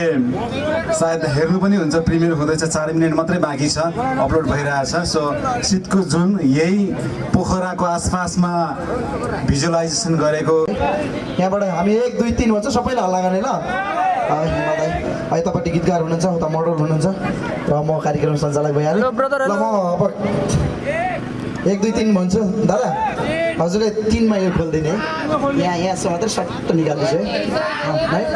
सायद हेर्नु पनि हुन्छ, प्रिमियर हुँदैछ, 4 मिनेट मात्रै बाँकी छ, अपलोड भइरहेछ। सो शीतको जुन यही पोखराको आसपासमा भिजुअलाइजेसन गरेको। यहाँबाट हामी 1 2 3 भन्छ, सबैले हल्ला गर्ने ल। हिमालय यतापट्टि गीतकार हुनुहुन्छ, उता मोडल हुनुहुन्छ र म कार्यक्रम सञ्चालक भइहालेँ। ल म अब 1 2 3 भन्छु। दादा हजुरले 3 मा यो खोलिदिने है, यहाँसम्म मात्रै सट्ट निकाल्दैछु है। 1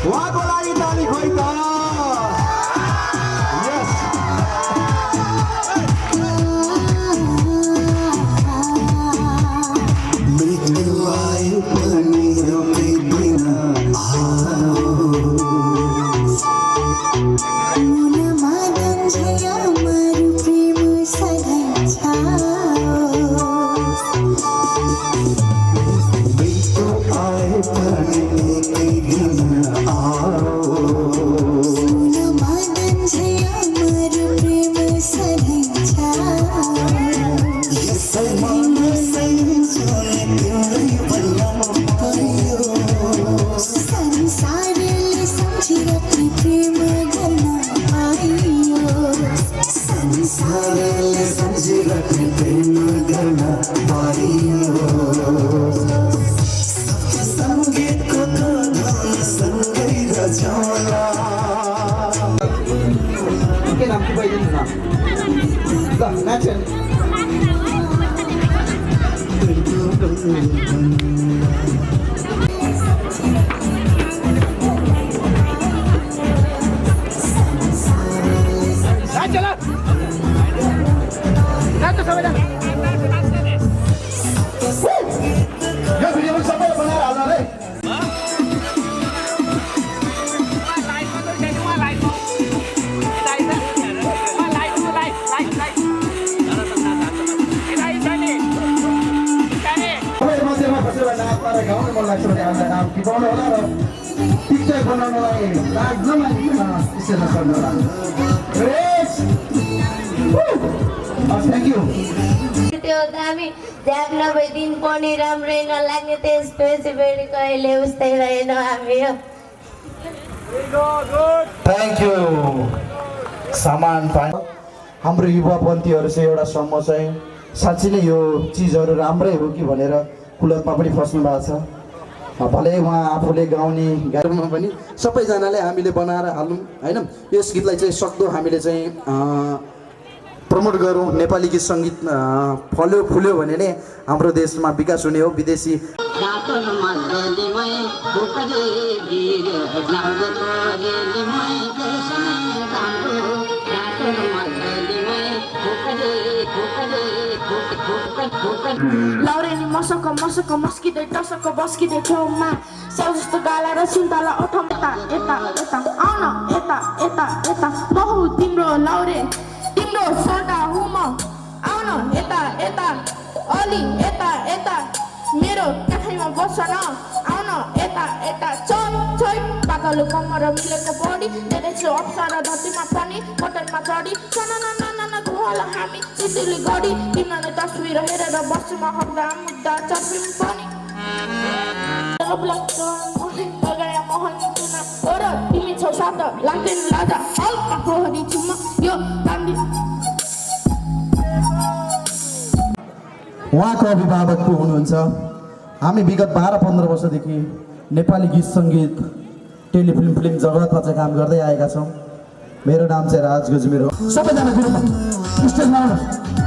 उहाँको लागि ताली खोइ त। यस त्यो दामी झ्याक नभए दिन पनि राम्रै नलाग्ने, त्यसपछि फेरि कहिले उस्तै रहेन हामी। Thank you. सामान पाए हाम्रो युवापन्थीहरू चाहिँ एउटा समूह चाहिँ साँच्चै नै यो चिजहरू राम्रै हो कि भनेर कुलतमा पनि फस्नु भएको छ। भले उहाँ आफूले गाउने गाडीमा पनि सबैजनाले हामीले बनाएर हालौँ होइन। यस गीतलाई चाहिँ सक्दो हामीले चाहिँ प्रमोट गरौँ। नेपाली गीत सङ्गीत फल्यो फुल्यो भने नै हाम्रो देशमा विकास हुने हो। विदेशी लाउरेनी मसक मसक मस्किँदै टसक बस्किँदै छेउमा स्याउ जस्तो गाला र सुन्तला ओठम यता यता यता आउन यता यता यता बहु तिम्रो लाउरे तिम्रो सोटा हुम आउन यता यता अलि यता यता मेरो काखैमा बस्छ न आउन यता यता चल छै पातलो कम्मर मिलेको बडी देख्छु अप्सरा धरतीमा पनि बटनमा चढी घोल हामी सिसिली गढी तिमीले तस्बिर हेरेर बस्छुमा हप्दा मुद्दा चर्पिम पनि तिमी छौ सात लाग्दैन लाजा हल्का फोहरी छुम यो उहाँको अभिभावक को हुनुहुन्छ। हामी विगत 12-15 वर्षदेखि नेपाली गीत सङ्गीत टेलिफिल्म फिल्म जगतमा चाहिँ काम गर्दै आएका छौँ। मेरो नाम चाहिँ राज गजमेर हो। सबैजना ग्रुपमा स्टेजमा आउनु।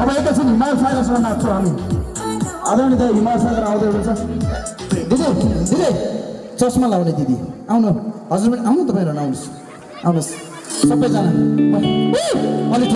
अब एकैछिन हिमाल सागरसँग नाच्छौँ हामी। आदरणीय दाइ हिमाल सागर आउँदै हुनुहुन्छ। दिदी दिदी चस्मा लाउने दिदी आउनु। हजुर पनि आउनु, तपाईँहरू आउनुहोस् आउनुहोस् सबैजना अलिक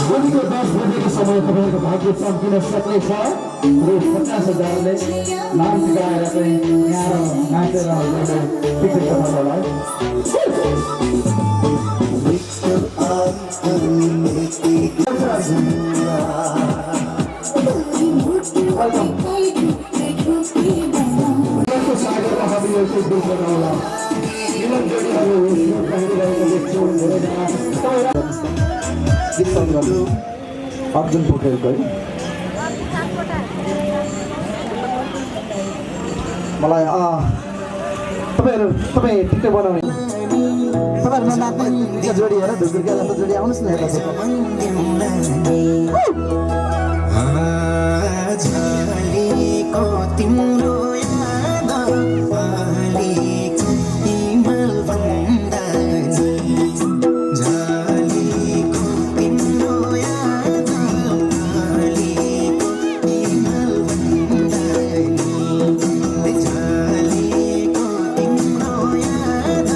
भोलिको 10 बजेको समय तपाईँको भाग्य चम्किन सक्नेछ र 50,000ले नाम टिकाएर चाहिँ यहाँ नाचेर उनीहरूले टिकट पठाउनु होला सागरमा हामी यो चाहिँ दुध लगाउला मिलन जोडीहरू पहिरिरहेको देख्छु धेरैजना गीत सङ्गीत अर्जुन पोखरेलको है मलाई तपाईँ टिकट बनाउने तपाईँहरू नाच्ने जोडी हेर ढुकुर्किया जस्तो जोडी आउनुहोस् न यता तिम्रो याद पालेको हिमाल भन्दा झालीको तिम्रो याद पालेको हिमाल भन्दा झालीको तिम्रो याद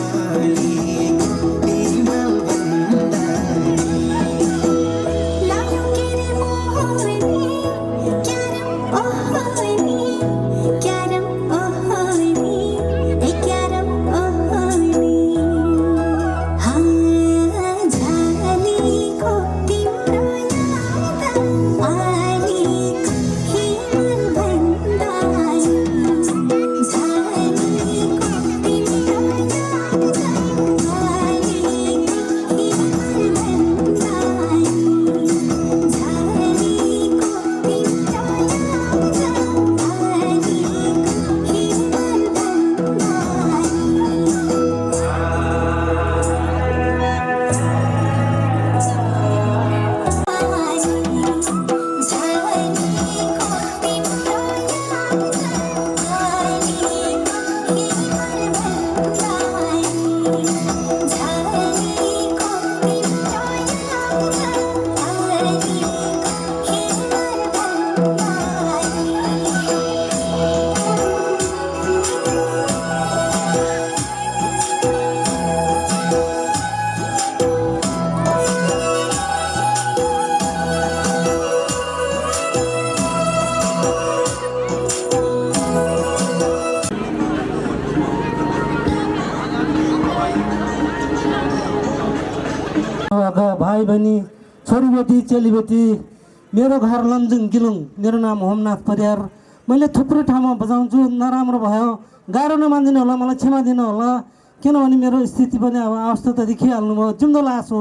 पालेको हिमाल भन्दा लायो के रे मोहनी क्यारम ओहोनी ए क्यारम ओहोनी हाँ झालीको तिम्रो याद आलीको हिमाल भन्दा झालीको तिम्रो याद आलीको हिमाल भन्दा भाइ बहिनी छोरीबेटी चेलीबेटी मेरो घर लमजुङ गिलुङ मेरो नाम होमनाथ परियार मैले थुप्रै ठाउँमा बजाउँछु नराम्रो भयो गाह्रो नमानिदिनु होला मलाई क्षमा दिनु होला किनभने मेरो स्थिति पनि अब अवस्था त देखिहाल्नु भयो जिउँदो लास हो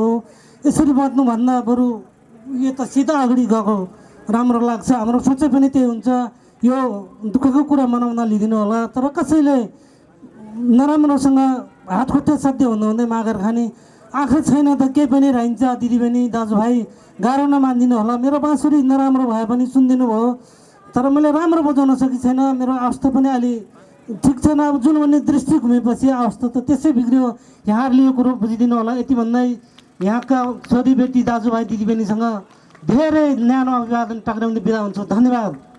यसरी बच्नुभन्दा बरु यो त सिधा अगाडि गएको राम्रो लाग्छ हाम्रो सोचाइ पनि त्यही हुन्छ यो दुःखको कुरा मनाउन लिदिनु होला तर कसैले नराम्रोसँग हात खुट्टा साध्य हुँदै मागेर खाने आँखा छैन त केही पनि रहन्छ दिदीबहिनी दाजुभाइ गाह्रो नमानिदिनु होला मेरो बाँसुरी नराम्रो भए पनि सुनिदिनु भयो तर मैले राम्रो बजाउन सकेको छैन मेरो अवस्था पनि अलि ठिक छैन अब जुन भन्ने दृष्टि घुमेपछि अवस्था त त्यसै बिग्रियो यहाँहरूले यो कुरो बुझिदिनु होला यति भन्दै यहाँका छोरीबेटी दाजुभाइ दिदीबहिनीसँग धेरै न्यानो अभिवादन टक्राउने बिदा हुन्छु धन्यवाद।